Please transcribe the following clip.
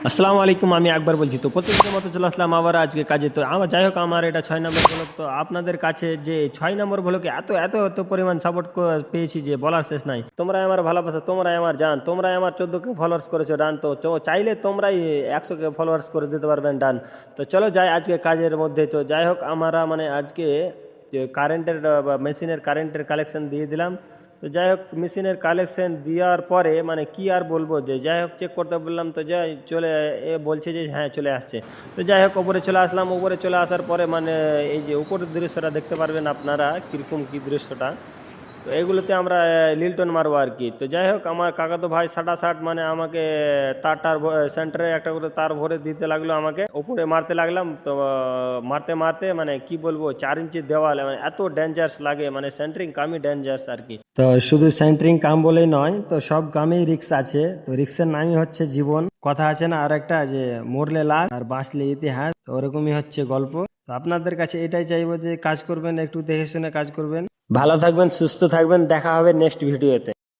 আসসালামু আলাইকুম, আমি আকবর বলছি। তো প্রত্যেকদিনের মতো চলে আসলাম আবার আজকে কাজে। তো আমার যাই হোক, আমার এটা 6 নম্বর ব্লগ। তো আপনাদের কাছে যে 6 নম্বর ব্লগে এত এত এত পরিমাণ সাপোর্ট পেয়েছি যে বলার শেষ নাই। তোমরাই আমার ভালোবাসা, তোমরাই আমার জান, তোমরাই আমার 14কে ফলোয়ার্স করেছো ডান। তো চাইলে তোমরাই 100কে ফলোয়ার্স করে দিতে পারবেন ডান। তো চলো যাই আজকে কাজের মধ্যে। তো যাই হোক, আমরা মানে আজকে যে কারেন্টের মেশিনের কারেন্টের কালেকশন দিয়ে দিলাম। তো যাই হোক, মেশিনের কালেকশন দেওয়ার পরে মানে কি আর বলবো, যে যাই হোক চেক করতে বললাম। তো যাই চলে বলছে যে হ্যাঁ চলে আসছে। তো যাই হোক উপরে চলে আসলাম। উপরে চলে আসার পরে মানে এই যে উপরের দৃশ্যটা দেখতে পারবেন আপনারা কীরকম কী দৃশ্যটা। তো এগুলোতে আমরা লিল্টন মারবো আর কি। তো যাই হোক, আমার কাকাতো ভাই 60 মানে আমাকে তারটার সেন্টারে একটা করে তার ভরে দিতে লাগলো, আমাকে উপরে মারতে লাগলাম। তো মারতে মারতে মানে কি বলবো, 4 ইঞ্চি দেওয়াল মানে এত ডেঞ্জারাস লাগে, মানে সেন্টারিং কামই ডেঞ্জারাস আর কি। তো শুধু সেন্টারিং কাম বলেই নয়, তো সব কামেই রিক্স আছে। তো রিক্সের নামই হচ্ছে জীবন। কথা আছে না আর একটা, যে মরলে লাশ আর বাঁচলে ইতিহাস। তো ওরকমই হচ্ছে গল্প। তো আপনাদের কাছে এটাই চাইবো যে কাজ করবেন, একটু দেখে শুনে কাজ করবেন। ভালো থাকবেন, সুস্থ থাকবেন, দেখা হবে নেক্সট ভিডিওতে।